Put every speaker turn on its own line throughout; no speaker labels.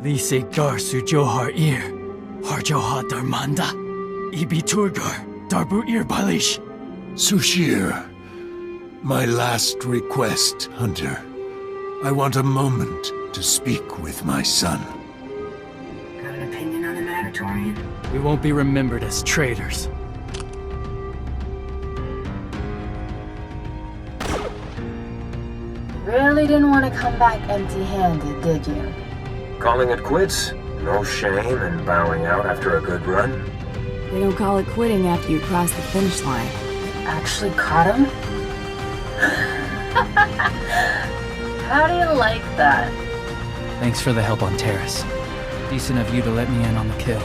Lise gar su johar ir, harjoha darmanda, ibi turgar, darbu ir balish.
Sushir, my last request, Hunter. I want a moment to speak with my son.
Got an opinion on the Mandalorian?
We won't be remembered as traitors.
Really didn't want to come back empty-handed, did you?
Calling it quits? No shame in bowing out after a good run?
They don't call it quitting after you cross the finish line.
Actually caught him? How do you like that?
Thanks for the help on TARIS. Decent of you to let me in on the kill.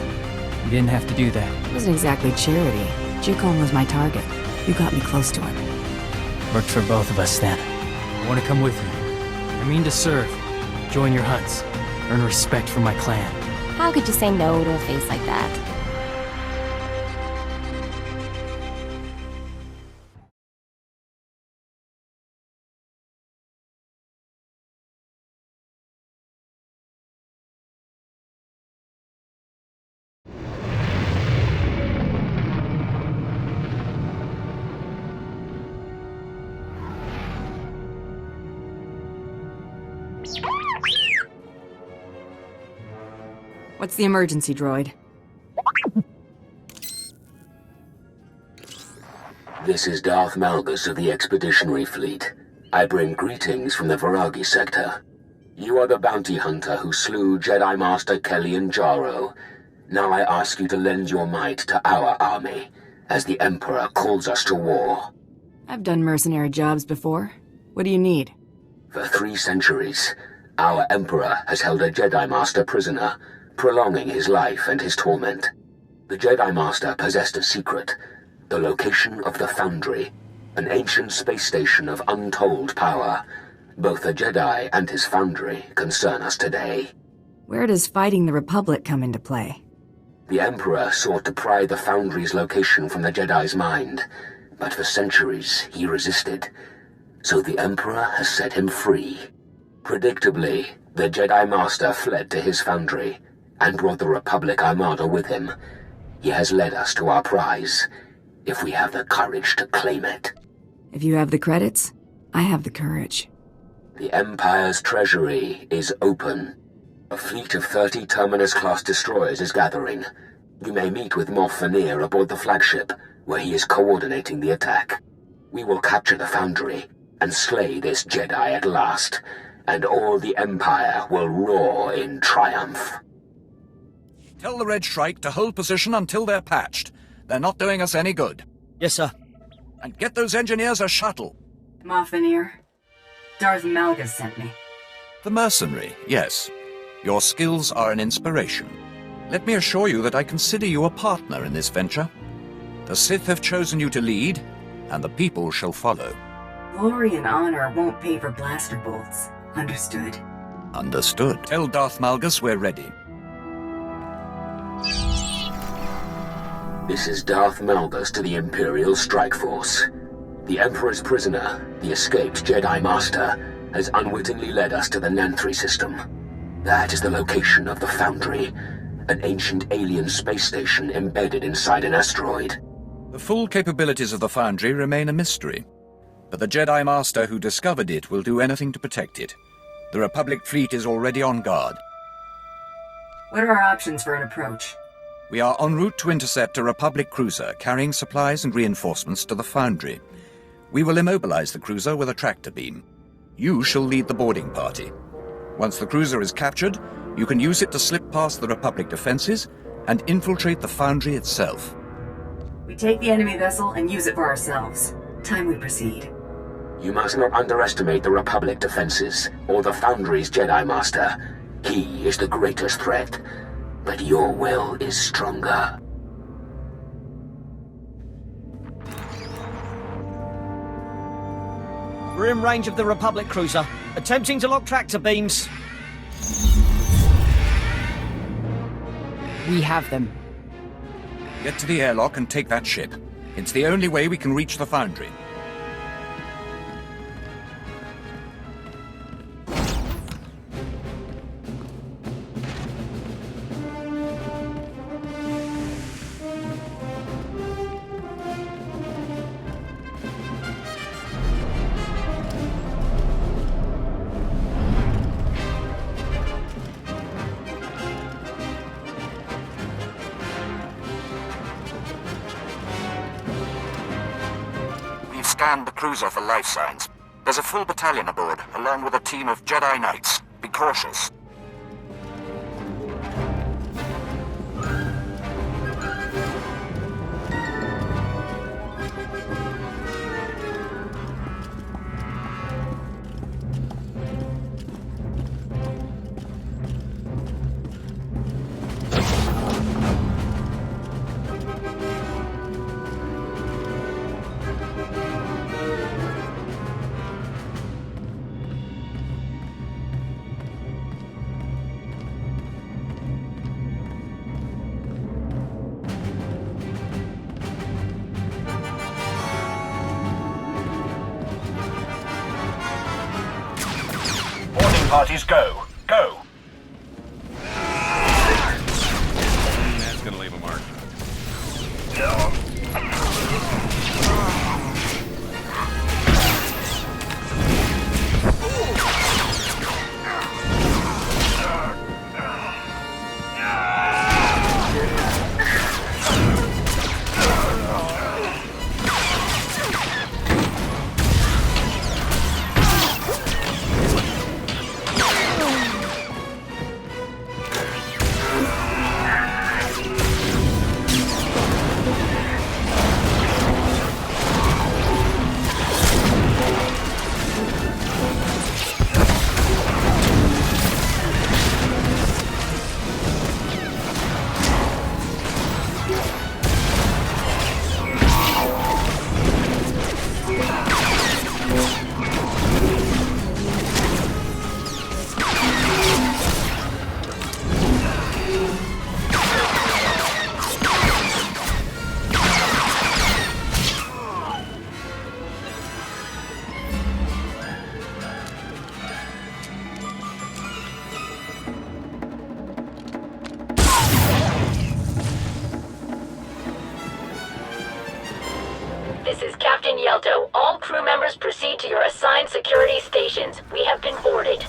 You didn't have to do that.
It wasn't exactly charity. Jukon was my target. You got me close to him.
Worked for both of us then. I want to come with you. I mean to serve. Join your hunts. Earn respect from my clan.
How could you say no to a face like that?
What's the emergency, droid?
This is Darth Malgus of the Expeditionary Fleet. I bring greetings from the Viragi sector. You are the bounty hunter who slew Jedi Master Kellyan Jaro. Now I ask you to lend your might to our army, as the Emperor calls us to war.
I've done mercenary jobs before. What do you need?
For 3 centuries, our Emperor has held a Jedi Master prisoner, prolonging his life and his torment. The Jedi Master possessed a secret, the location of the Foundry, an ancient space station of untold power. Both the Jedi and his Foundry concern us today.
Where does fighting the Republic come into play?
The Emperor sought to pry the Foundry's location from the Jedi's mind, but for centuries he resisted. So the Emperor has set him free. Predictably, the Jedi Master fled to his Foundry, and brought the Republic Armada with him. He has led us to our prize, if we have the courage to claim it.
If you have the credits, I have the courage.
The Empire's treasury is open. A fleet of 30 Terminus-class destroyers is gathering. You may meet with Moff Veneer aboard the flagship, where he is coordinating the attack. We will capture the Foundry, and slay this Jedi at last, and all the Empire will roar in triumph.
Tell the Red Shrike to hold position until they're patched. They're not doing us any good.
Yes, sir.
And get those engineers a shuttle.
Moff Veneer. Darth Malgus sent me.
The mercenary, yes. Your skills are an inspiration. Let me assure you that I consider you a partner in this venture. The Sith have chosen you to lead, and the people shall follow.
Glory and honor won't pay for blaster bolts. Understood.
Understood. Tell Darth Malgus we're ready.
This is Darth Malgus to the Imperial Strike Force. The Emperor's prisoner, the escaped Jedi Master, has unwittingly led us to the Nanthri system. That is the location of the Foundry, an ancient alien space station embedded inside an asteroid.
The full capabilities of the Foundry remain a mystery, but the Jedi Master who discovered it will do anything to protect it. The Republic fleet is already on guard.
What are our options for an approach?
We are en route to intercept a Republic cruiser carrying supplies and reinforcements to the Foundry. We will immobilize the cruiser with a tractor beam. You shall lead the boarding party. Once the cruiser is captured, you can use it to slip past the Republic defenses and infiltrate the Foundry itself.
We take the enemy vessel and use it for ourselves. Time we proceed.
You must not underestimate the Republic defenses, or the Foundry's Jedi Master. He is the greatest threat, but your will is stronger.
We're in range of the Republic cruiser, attempting to lock tractor beams.
We have them.
Get to the airlock and take that ship. It's the only way we can reach the Foundry. scanned the cruiser for life signs. There's a full battalion aboard, along with a team of Jedi Knights. Be cautious.
Parties go! Go!
That's gonna leave a mark.
This is Captain Yelto. All crew members proceed to your assigned security stations. We have been boarded.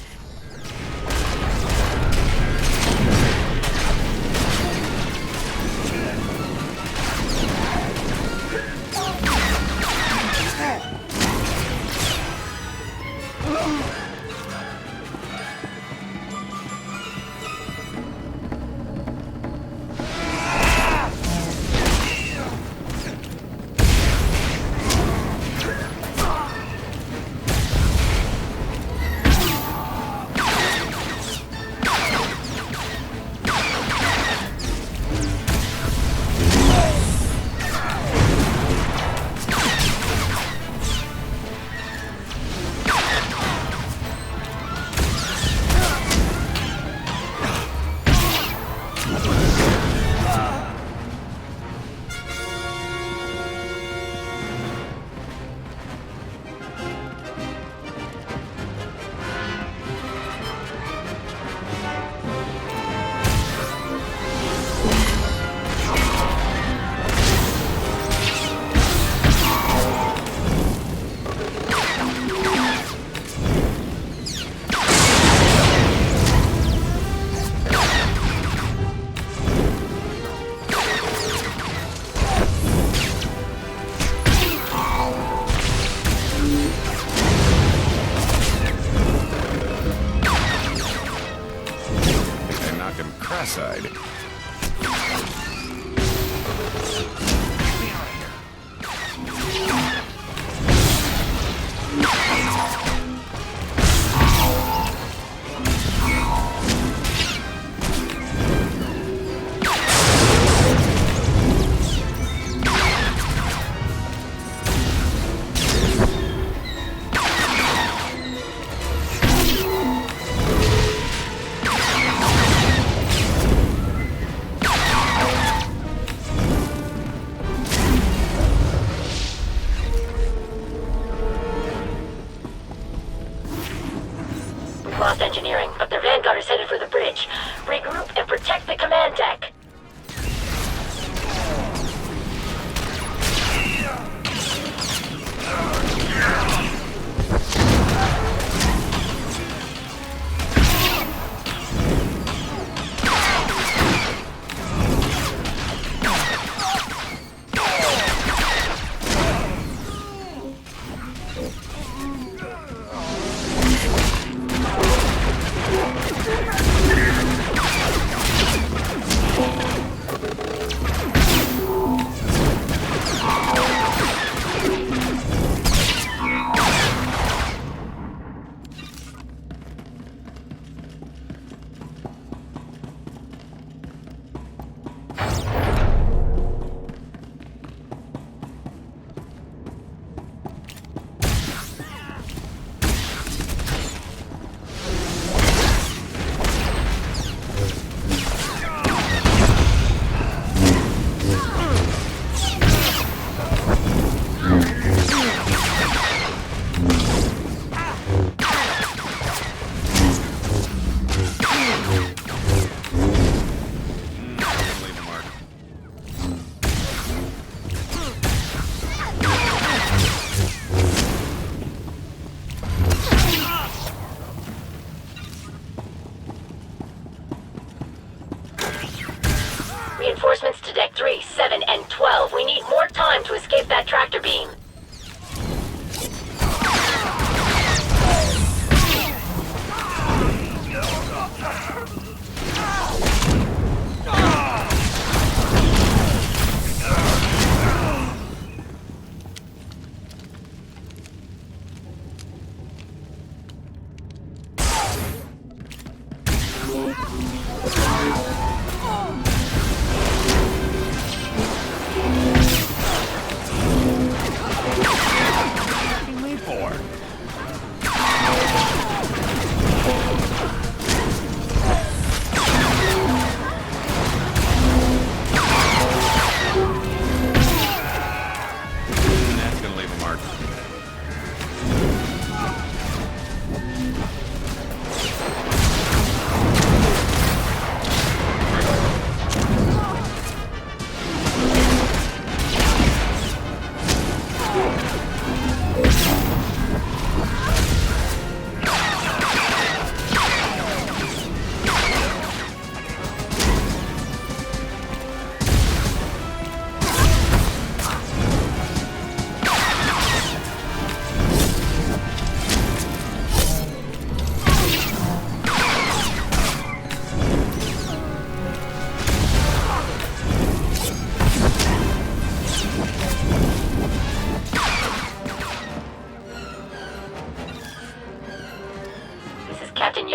Side.
Lost engineering, but the Vanguard is headed for the bridge. Regroup and protect the command deck.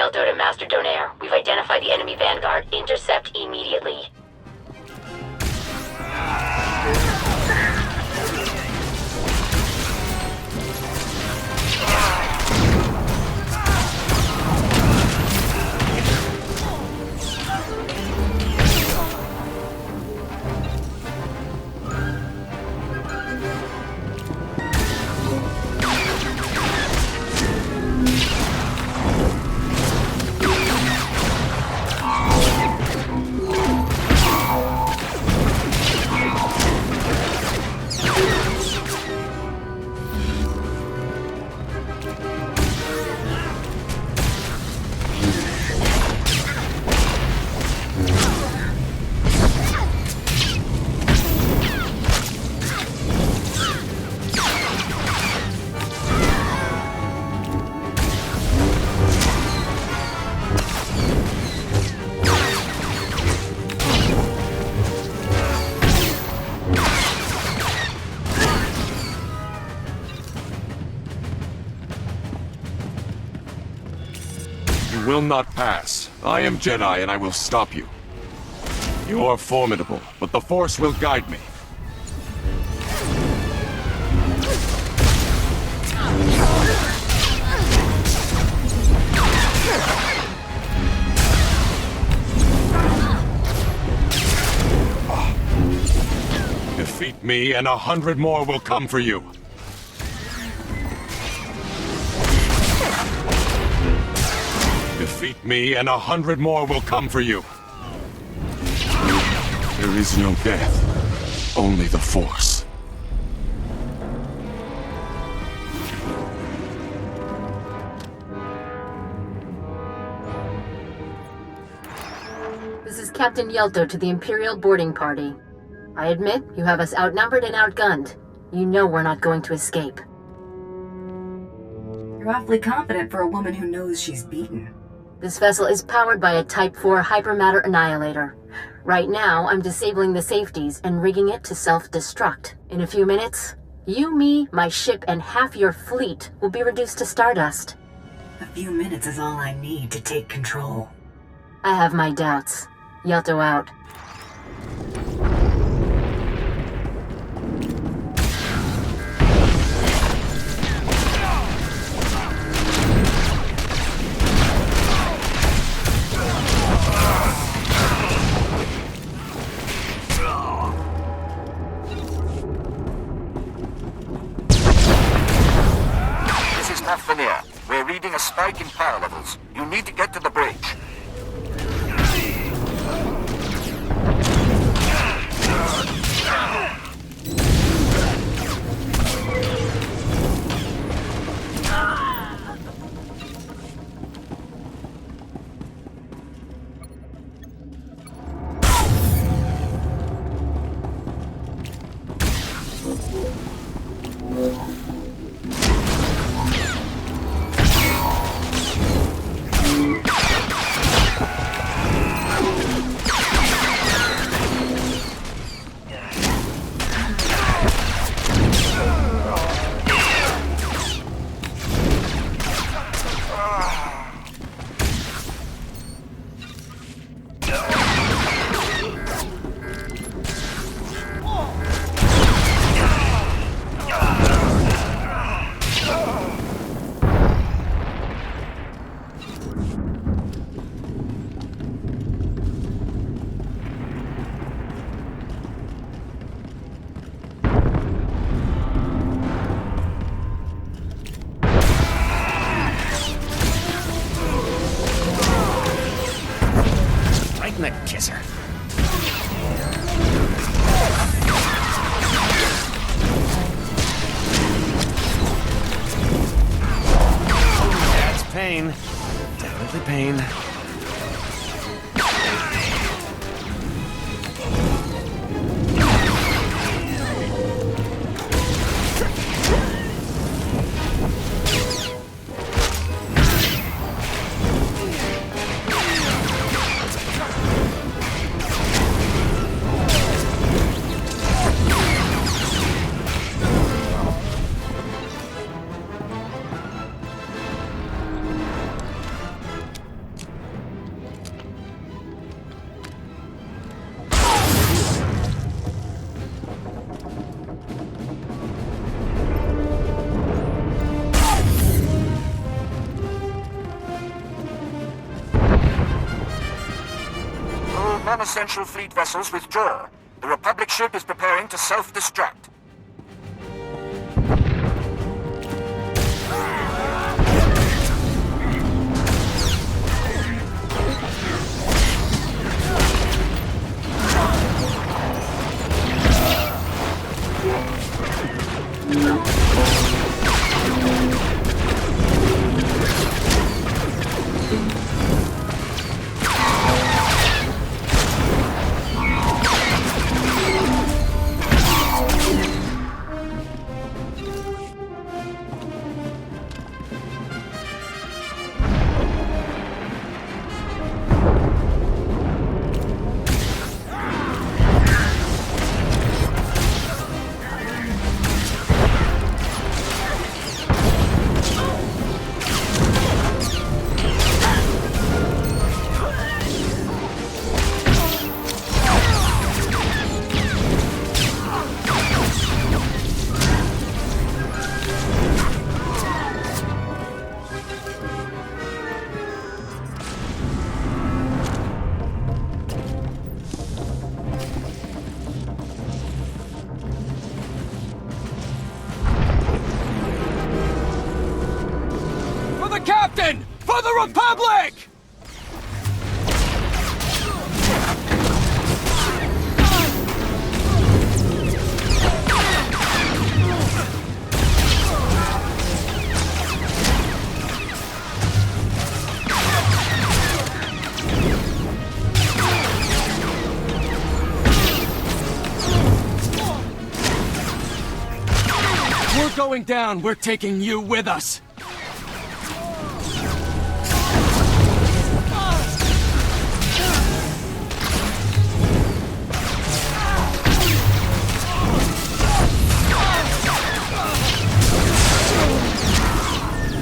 Yelto to Master Donaire. We've identified the enemy vanguard. Intercept immediately.
Will not pass. I am Jedi and I will stop you. You are formidable, but the Force will guide me. Defeat me and 100 more will come for you. Defeat me, and 100 more will come for you. There is no death, only the Force.
This is Captain Yelto to the Imperial boarding party. I admit, you have us outnumbered and outgunned. You know we're not going to escape.
You're awfully confident for a woman who knows she's beaten.
This vessel is powered by a Type 4 hypermatter annihilator. Right now, I'm disabling the safeties and rigging it to self-destruct. In a few minutes, you, me, my ship, and half your fleet will be reduced to stardust.
A few minutes is all I need to take control.
I have my doubts. Yelto out.
We're reading a spike in power levels. You need to get to the bridge.
The kisser. That's pain. Definitely pain.
non-essential fleet vessels withdraw. The Republic ship is preparing to self-destruct.
Captain! For the Republic! We're going down. We're taking you with us.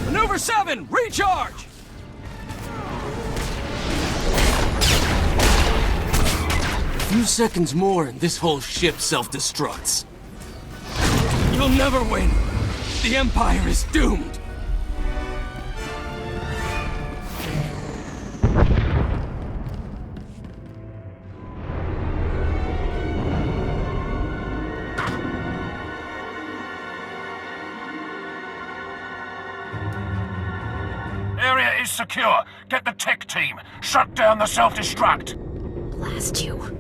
Maneuver 7, recharge! A few seconds more and this whole ship self-destructs. You'll never win. The Empire is doomed.
Area is secure. Get the tech team. Shut down the self-destruct.
Blast you.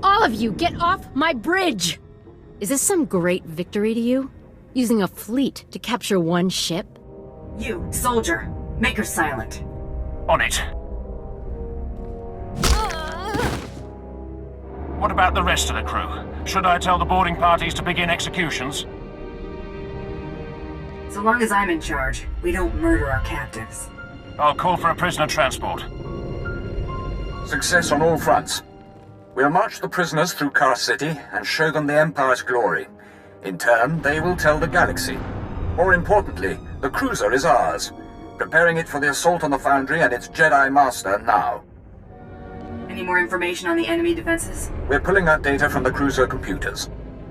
All of you, get off my bridge! Is this some great victory to you? Using a fleet to capture one ship?
You, soldier, make her silent.
On it. What about the rest of the crew? Should I tell the boarding parties to begin executions?
So long as I'm in charge, we don't murder our captives.
I'll call for a prisoner transport.
Success on all fronts. We'll march the prisoners through Car City and show them the Empire's glory. In turn, they will tell the galaxy. More importantly, the cruiser is ours. Preparing it for the assault on the Foundry and its Jedi Master now.
Any more information on the enemy defenses?
We're pulling that data from the cruiser computers.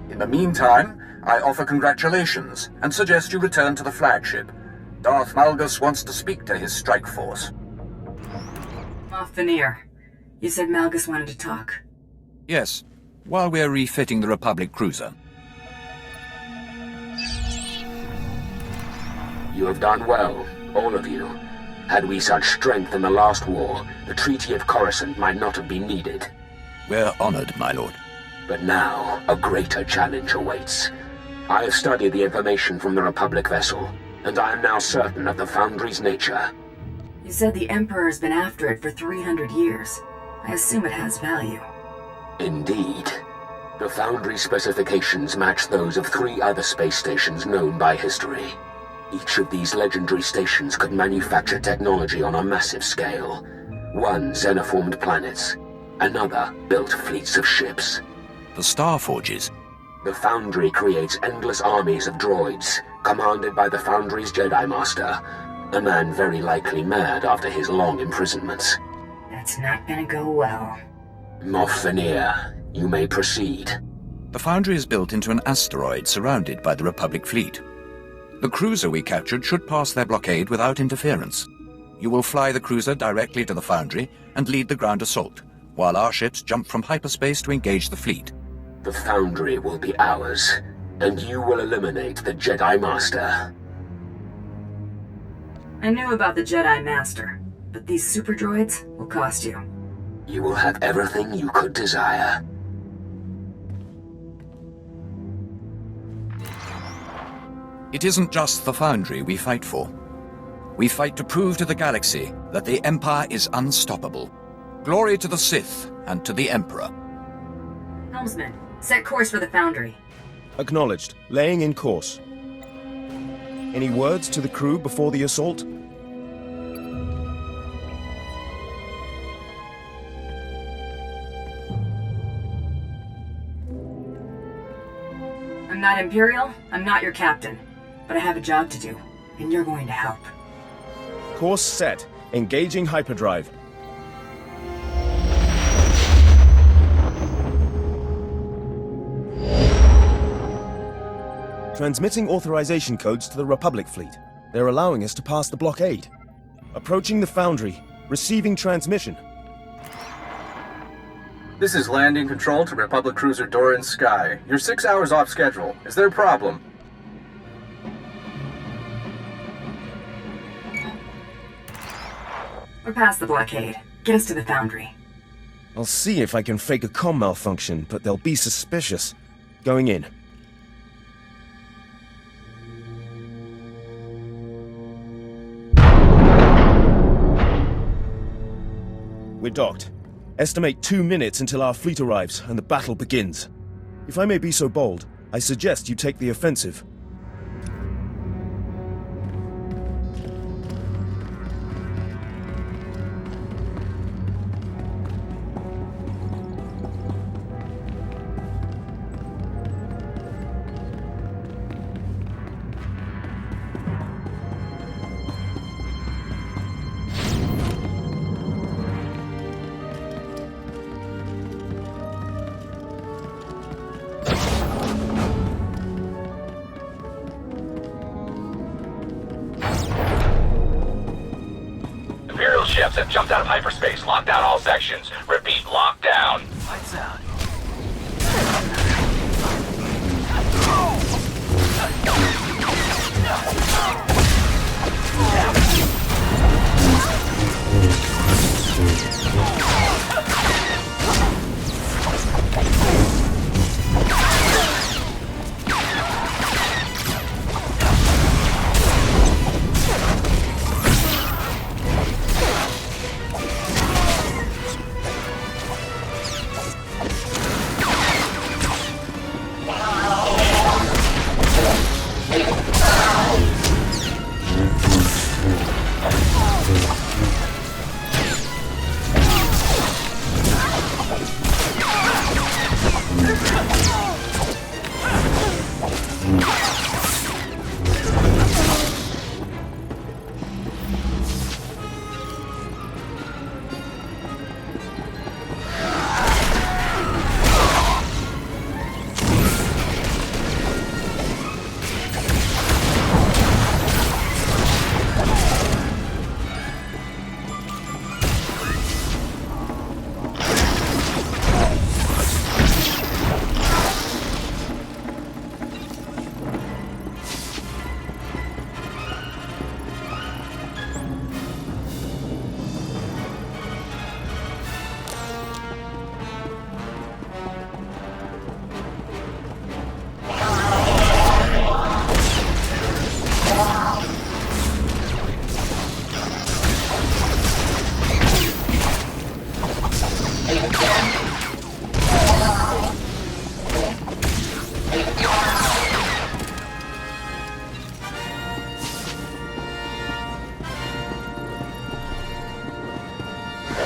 In the meantime, I offer congratulations and suggest you return to the flagship. Darth Malgus wants to speak to his strike force.
Off Veneer. You said Malgus wanted to talk.
Yes, while we're refitting the Republic cruiser.
You have done well, all of you. Had we such strength in the last war, the Treaty of Coruscant might not have been needed.
We're honored, my lord.
But now, a greater challenge awaits. I have studied the information from the Republic vessel, and I am now certain of the Foundry's nature.
You said the Emperor's been after it for 300 years. I assume it has value.
Indeed. The Foundry specifications match those of 3 other space stations known by history. Each of these legendary stations could manufacture technology on a massive scale. One xenoformed planets, another built fleets of ships.
The Star Forges.
The Foundry creates endless armies of droids, commanded by the Foundry's Jedi Master, a man very likely mad after his long imprisonments.
That's not gonna go well.
Moff Veneer, you may proceed.
The Foundry is built into an asteroid surrounded by the Republic fleet. The cruiser we captured should pass their blockade without interference. You will fly the cruiser directly to the Foundry and lead the ground assault. while our ships jump from hyperspace to engage the fleet.
The Foundry will be ours, and you will eliminate the Jedi Master.
I knew about the Jedi Master, but these super droids will cost you.
You will have everything you could desire.
It isn't just the Foundry we fight for. We fight to prove to the galaxy that the Empire is unstoppable. Glory to the Sith and to the Emperor.
Helmsman, set course for the Foundry.
Acknowledged. Laying in course. Any words to the crew before the assault?
I'm not Imperial, I'm not your captain. But I have a job to do, and you're going to help.
Course set. Engaging hyperdrive. Transmitting authorization codes to the Republic fleet. They're allowing us to pass the blockade. Approaching the Foundry. Receiving transmission.
This is landing control to Republic cruiser Doran Sky. You're 6 hours off schedule. Is there a problem?
We're past the blockade. Get us to the Foundry.
I'll see if I can fake a comm malfunction, but they'll be suspicious. Going in. We're docked. Estimate 2 minutes until our fleet arrives and the battle begins. If I may be so bold, I suggest you take the offensive.
Ships have jumped out of hyperspace. Lock down all sections. Repeat, lock down.
Lights out.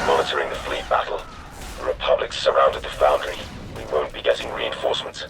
Monitoring the fleet battle. The Republic surrounded the Foundry. We won't be getting reinforcements.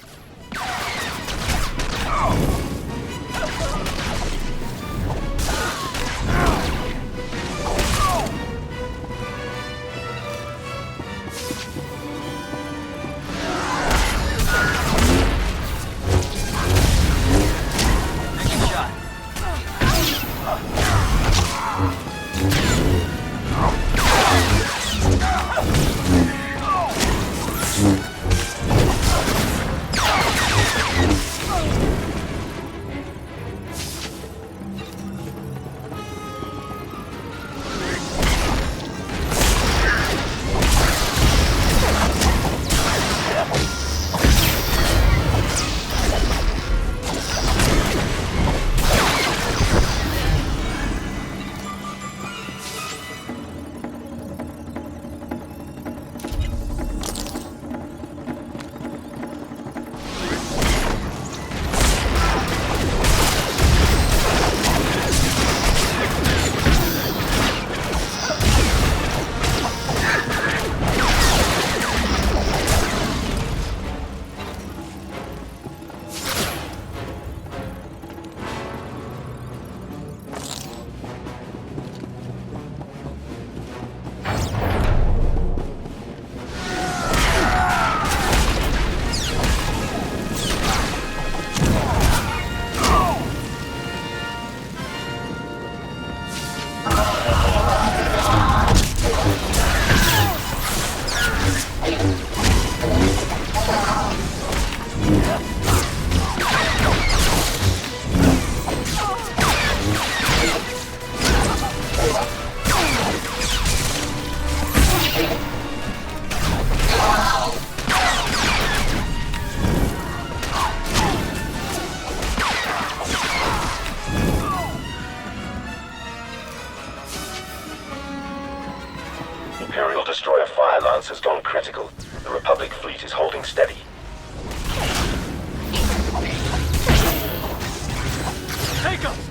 has gone critical. The Republic fleet is holding steady.
Take him!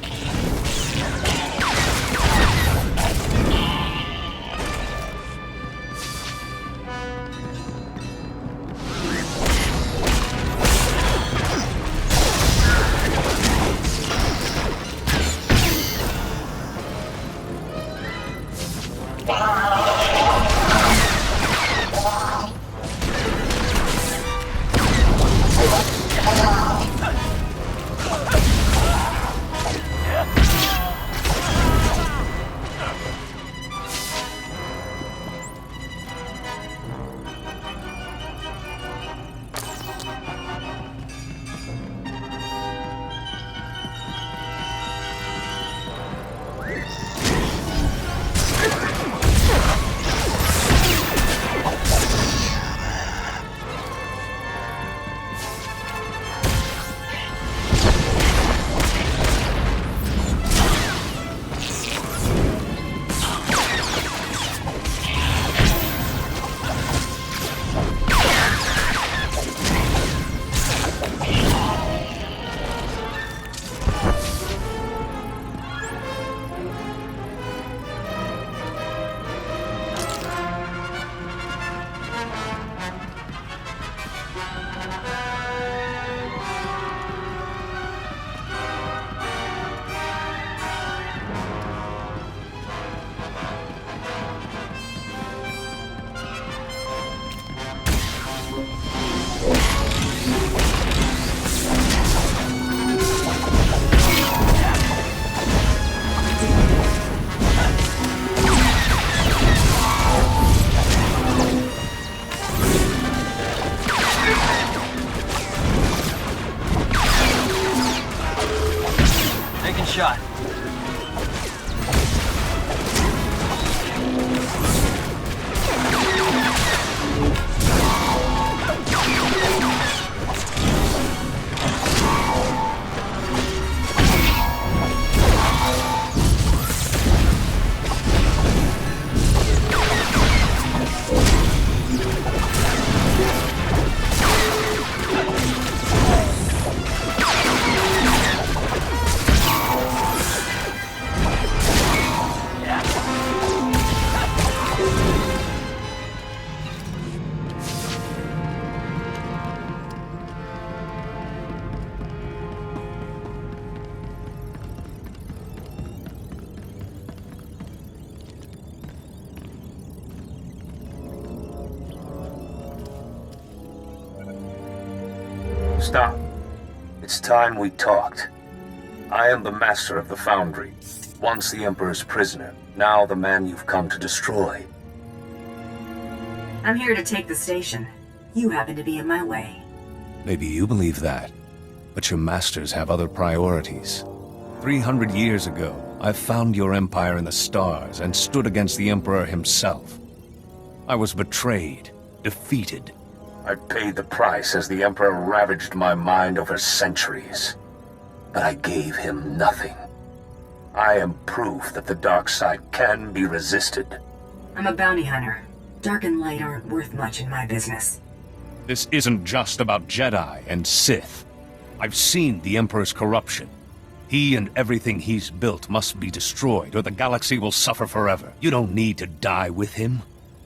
Shot.
Stop. It's time we talked. I am the master of the Foundry. Once the Emperor's prisoner, now the man you've come to destroy.
I'm here to take the station. You happen to be in my way.
Maybe you believe that, but your masters have other priorities. 300 years ago, I found your empire in the stars and stood against the Emperor himself. I was betrayed, defeated.
I paid the price as the Emperor ravaged my mind over centuries. But I gave him nothing. I am proof that the dark side can be resisted.
I'm a bounty hunter. Dark and light aren't worth much in my business.
This isn't just about Jedi and Sith. I've seen the Emperor's corruption. He and everything he's built must be destroyed, or the galaxy will suffer forever. You don't need to die with him.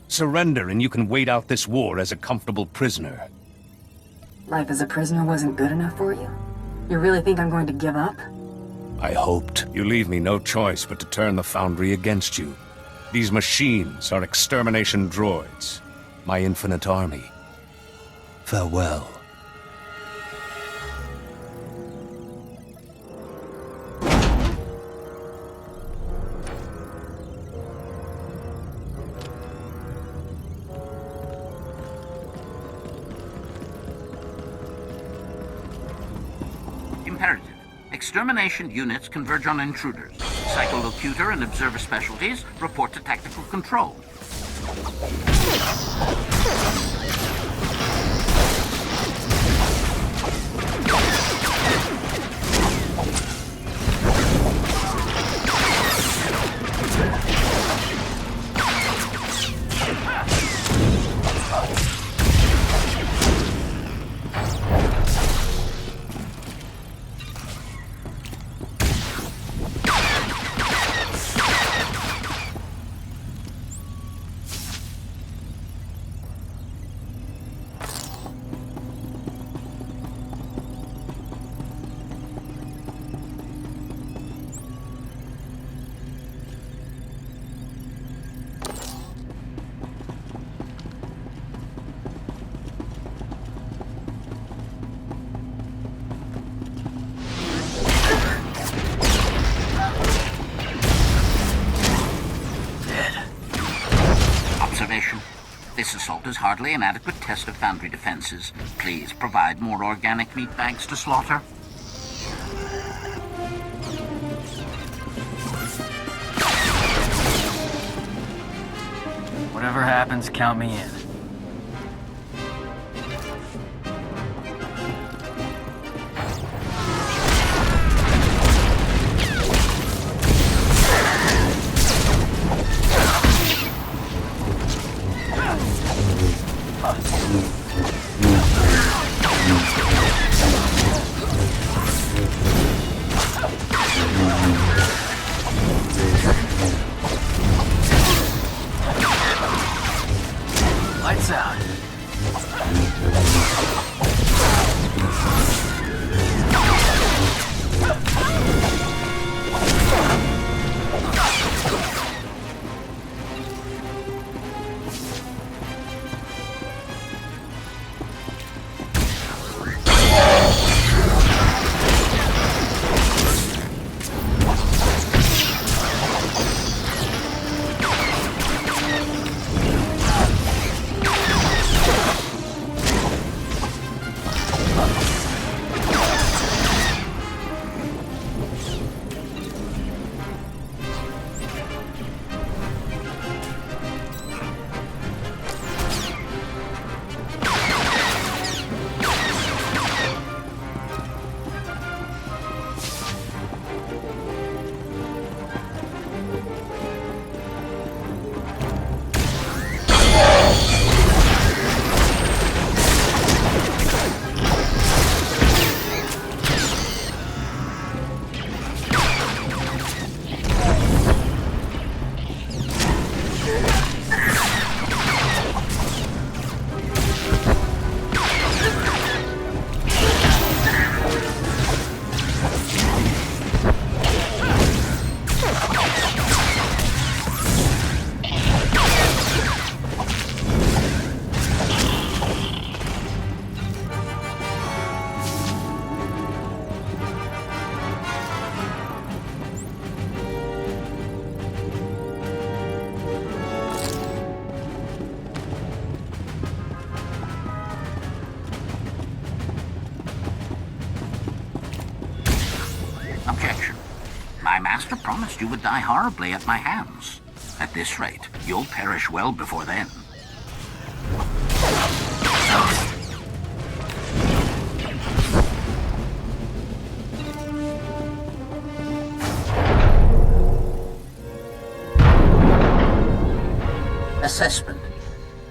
Surrender and you can wait out this war as a comfortable prisoner.
Life as a prisoner wasn't good enough for you? You really think I'm going to give up?
I hoped. You leave me no choice but to turn the Foundry against you. These machines are extermination droids. My infinite army. Farewell.
Imperative. Extermination units converge on intruders. Psycholocutor and observer specialties report to tactical control. This assault is hardly an adequate test of Foundry defenses. Please provide more organic meat bags to slaughter.
Whatever happens, count me in. Lights out.
Objection. My master promised you would die horribly at my hands. At this rate, you'll perish well before then. Assessment.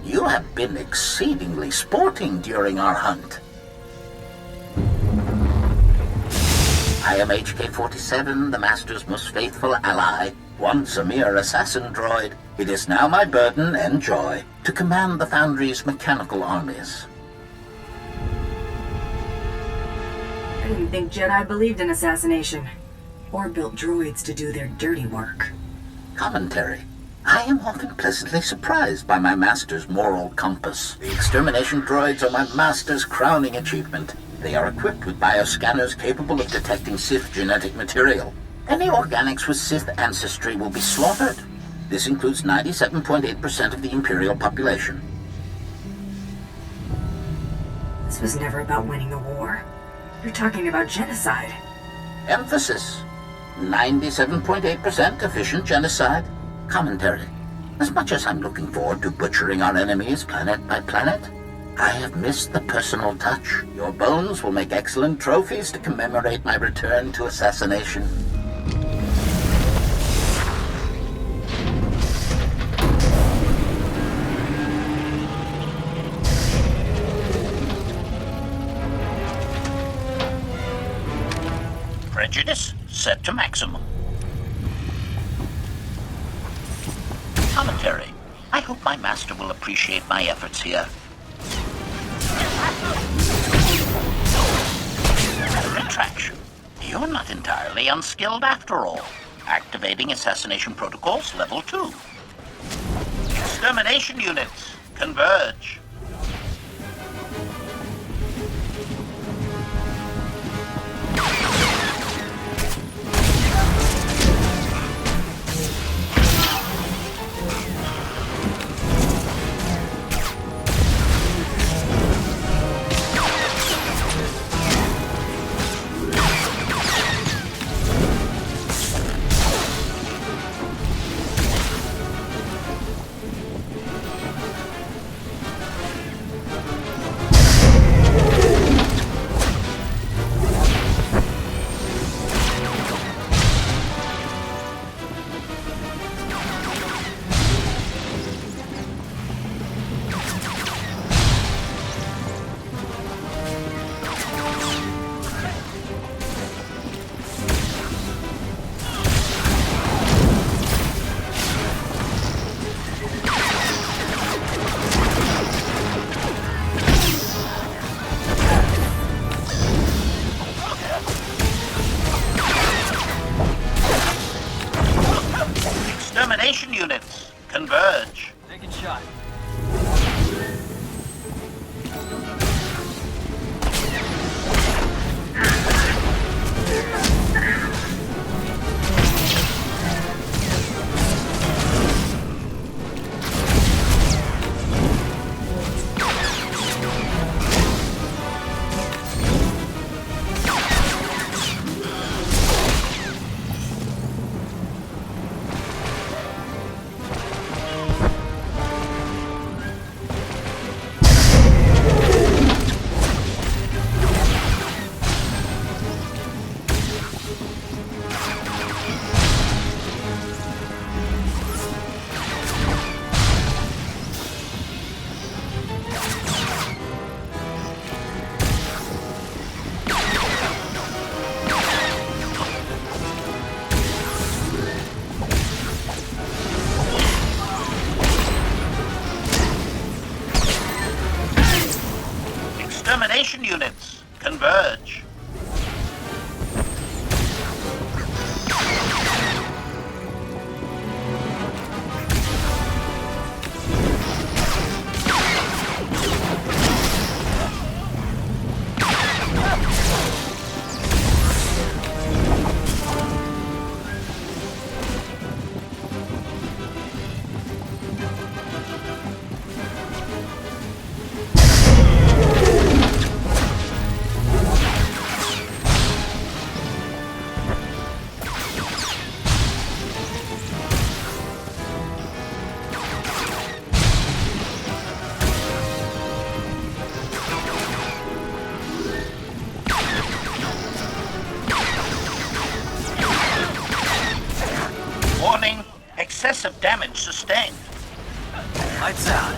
You have been exceedingly sporting during our hunt. I am HK-47, the Master's most faithful ally. Once a mere assassin droid, it is now my burden and joy to command the Foundry's mechanical armies.
I didn't think Jedi believed in assassination, or built droids to do their dirty work.
Commentary. I am often pleasantly surprised by my Master's moral compass. The extermination droids are my Master's crowning achievement. They are equipped with bioscanners capable of detecting Sith genetic material. Any organics with Sith ancestry will be slaughtered. This includes 97.8% of the Imperial population.
This was never about winning the war. You're talking about genocide.
Emphasis. 97.8% efficient genocide. Commentary. As much as I'm looking forward to butchering our enemies planet by planet, I have missed the personal touch. Your bones will make excellent trophies to commemorate my return to assassination. Prejudice set to maximum. Commentary. I hope my master will appreciate my efforts here. Retraction. You're not entirely unskilled after all. Activating assassination protocols level 2. Extermination units, converge.
Converge.
Taking shot.
Extermination units, converge. Warning, excessive damage sustained.
Lights out.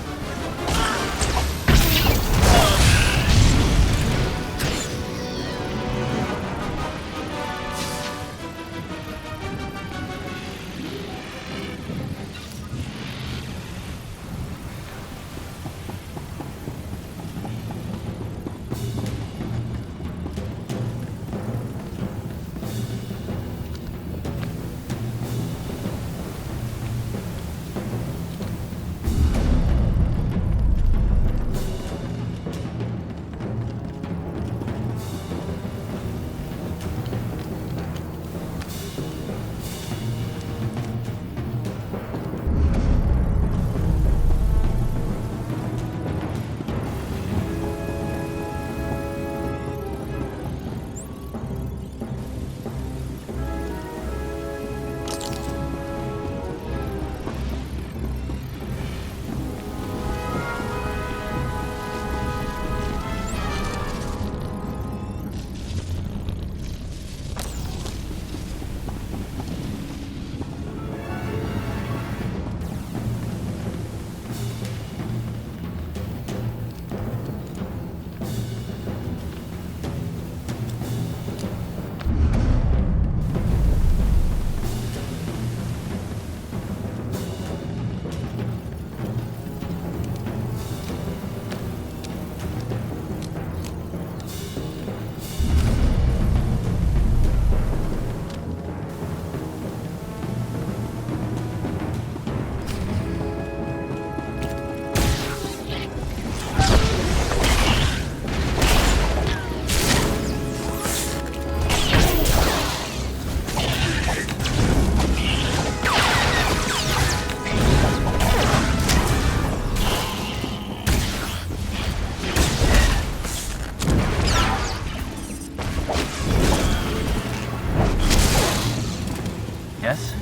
Yes?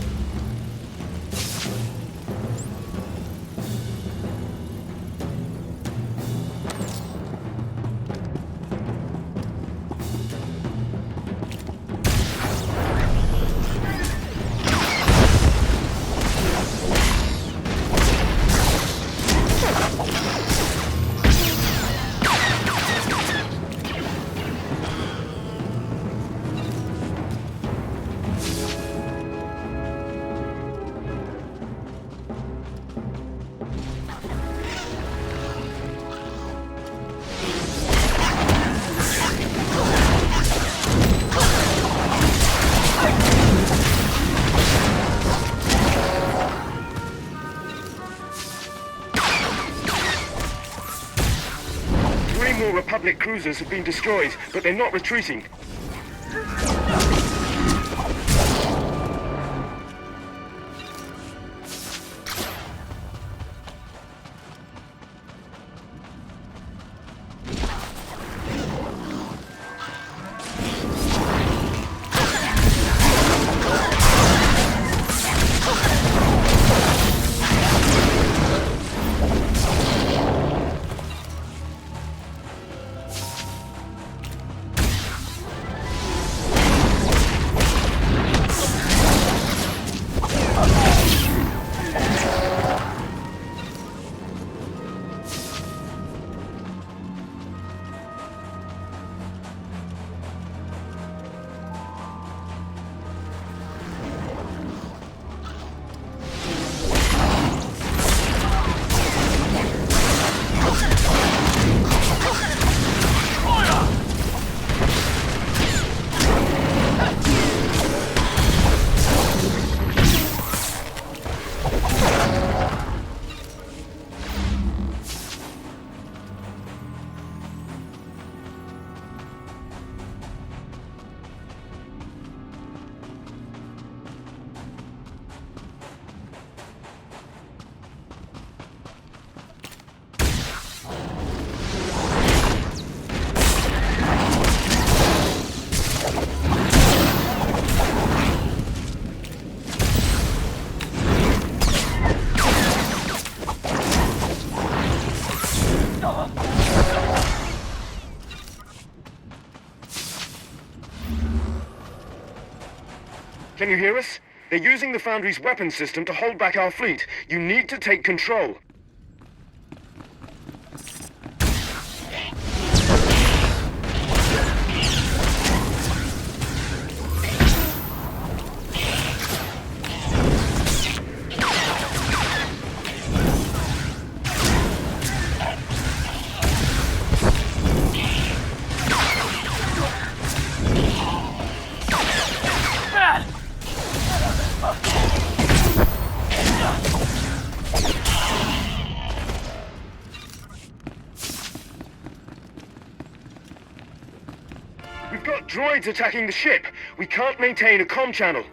Republic cruisers have been destroyed, but they're not retreating. Can you hear us? They're using the Foundry's weapon system to hold back our fleet. You need to take control. Droids attacking the ship. We can't maintain a comm channel.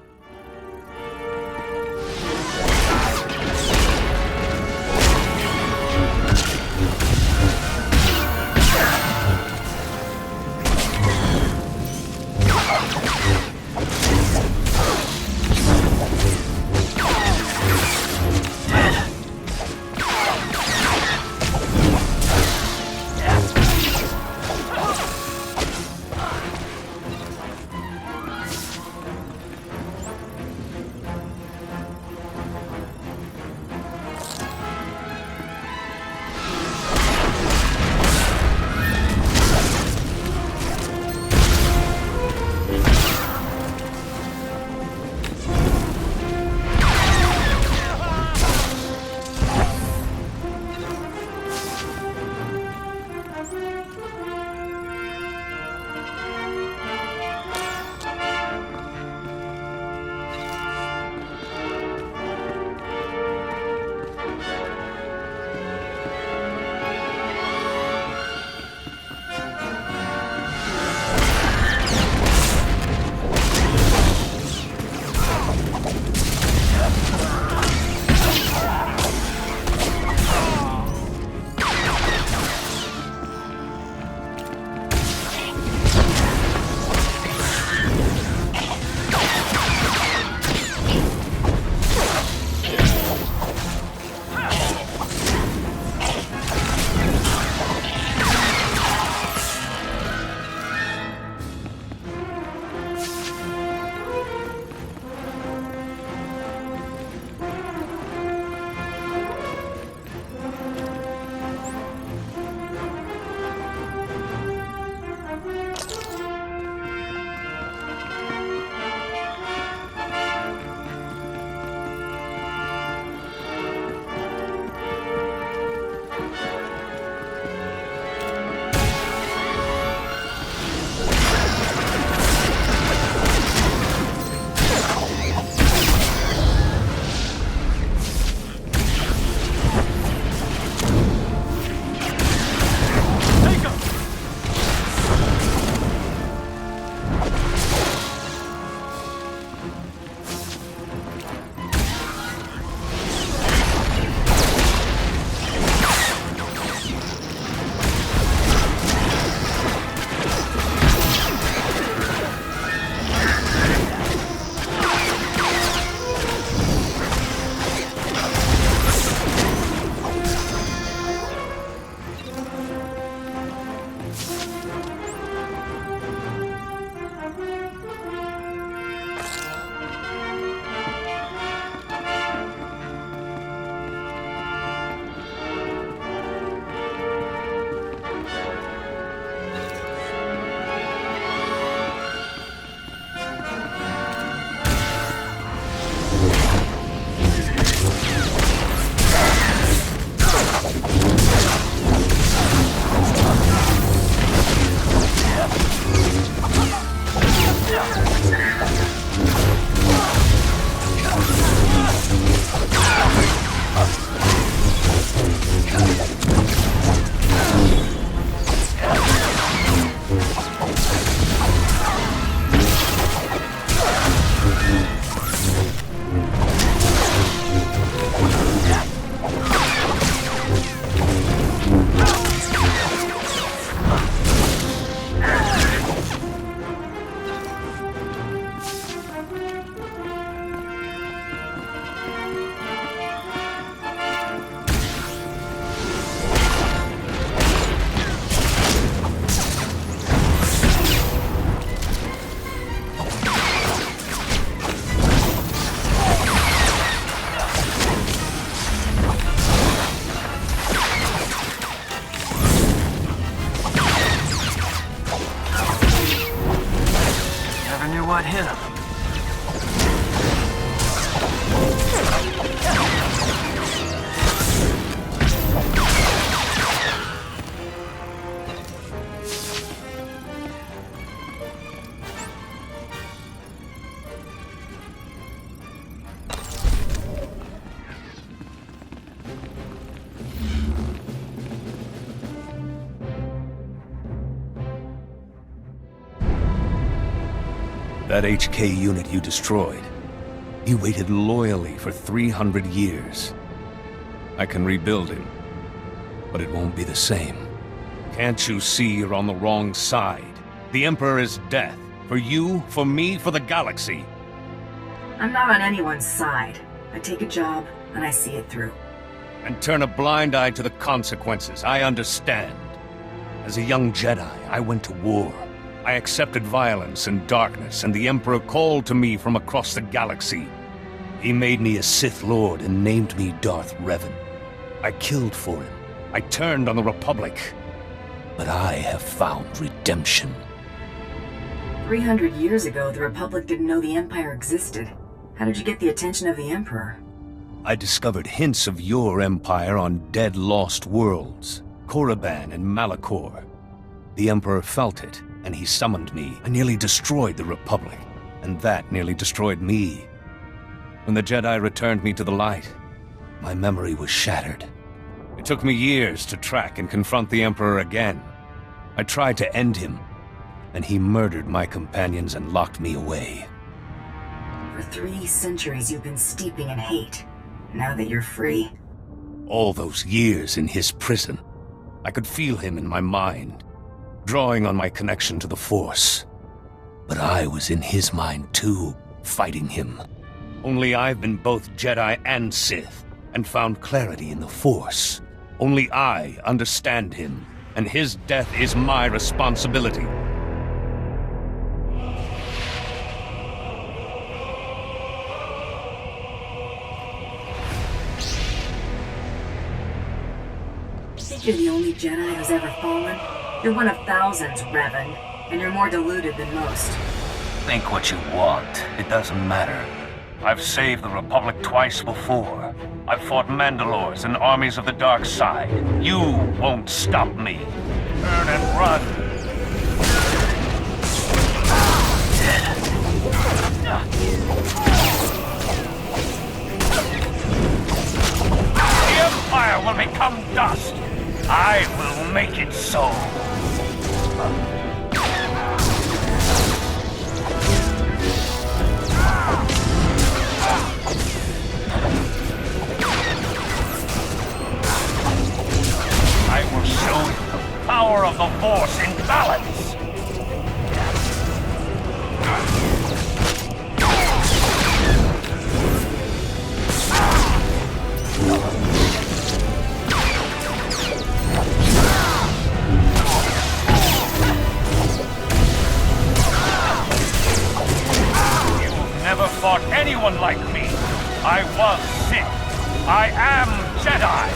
That HK unit you destroyed, he waited loyally for 300 years. I can rebuild him, but it won't be the same. Can't you see you're on the wrong side? The Emperor is death. For you, for me, for the galaxy.
I'm not on anyone's side. I take a job, and I see it through.
And turn a blind eye to the consequences. I understand. As a young Jedi, I went to war. I accepted violence and darkness, and the Emperor called to me from across the galaxy. He made me a Sith Lord and named me Darth Revan. I killed for him. I turned on the Republic. But I have found redemption.
300 years ago, the Republic didn't know the Empire existed. How did you get the attention of the Emperor?
I discovered hints of your empire on dead lost worlds, Korriban and Malachor. The Emperor felt it, and he summoned me. I nearly destroyed the Republic, and that nearly destroyed me. When the Jedi returned me to the light, my memory was shattered. It took me years to track and confront the Emperor again. I tried to end him, and he murdered my companions and locked me away.
For 3 centuries you've been steeping in hate. Now that you're free...
All those years in his prison, I could feel him in my mind, drawing on my connection to the Force. But I was in his mind too, fighting him. Only I've been both Jedi and Sith, and found clarity in the Force. Only I understand him, and his death is my responsibility.
You're the only Jedi who's ever fallen. You're one of thousands, Revan, and you're more deluded than most.
Think what you want. It doesn't matter. I've saved the Republic twice before. I've fought Mandalores and armies of the dark side. You won't stop me. Turn and run. The Empire will become dust. I will make it so. I will show you the power of the Force in balance. Never fought anyone like me. I was Sith. I am Jedi.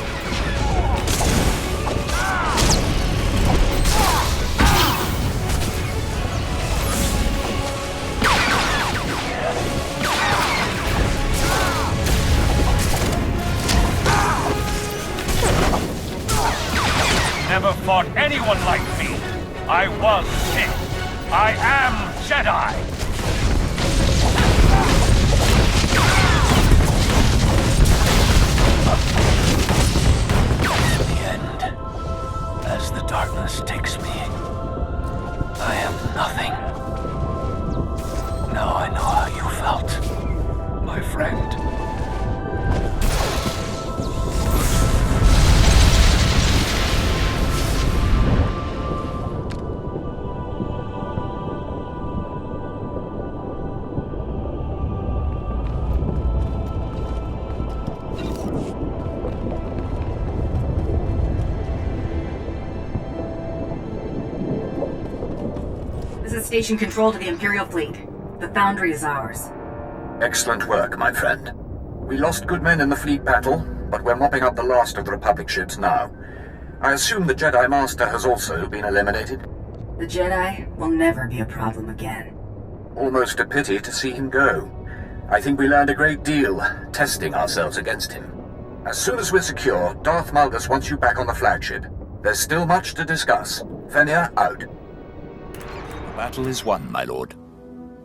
Never fought anyone like me. I was Sith. I am Jedi. As the darkness takes me, I am nothing. Now I know how you felt, my friend.
Station control to the Imperial fleet. The Foundry is ours.
Excellent work, my friend. We lost good men in the fleet battle, but we're mopping up the last of the Republic ships now. I assume the Jedi Master has also been eliminated?
The Jedi will never be a problem again.
Almost a pity to see him go. I think we learned a great deal, testing ourselves against him. As soon as we're secure, Darth Malgus wants you back on the flagship. There's still much to discuss. Fenrir, out.
The battle is won, my lord.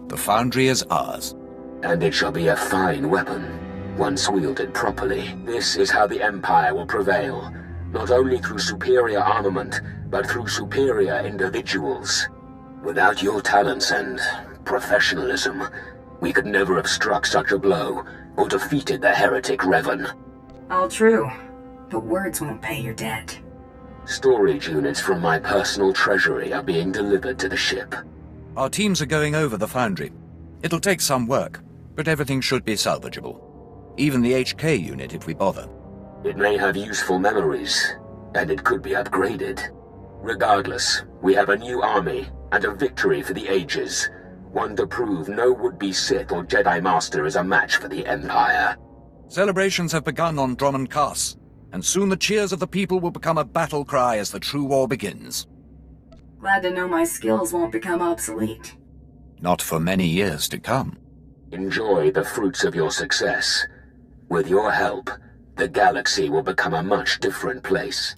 The Foundry is ours.
And it shall be a fine weapon, once wielded properly. This is how the Empire will prevail, not only through superior armament, but through superior individuals. Without your talents and professionalism. We could never have struck such a blow, or defeated the heretic Revan.
All true, but words won't pay your debt.
Storage units from my personal treasury are being delivered to the ship.
Our teams are going over the foundry. It'll take some work, but everything should be salvageable. Even the HK unit if we bother.
It may have useful memories, and it could be upgraded. Regardless, we have a new army, and a victory for the ages. One to prove no would-be Sith or Jedi Master is a match for the Empire.
Celebrations have begun on Drummond Cass, and soon the cheers of the people will become a battle cry as the true war begins.
Glad to know my skills won't become obsolete.
Not for many years to come.
Enjoy the fruits of your success. With your help, the galaxy will become a much different place.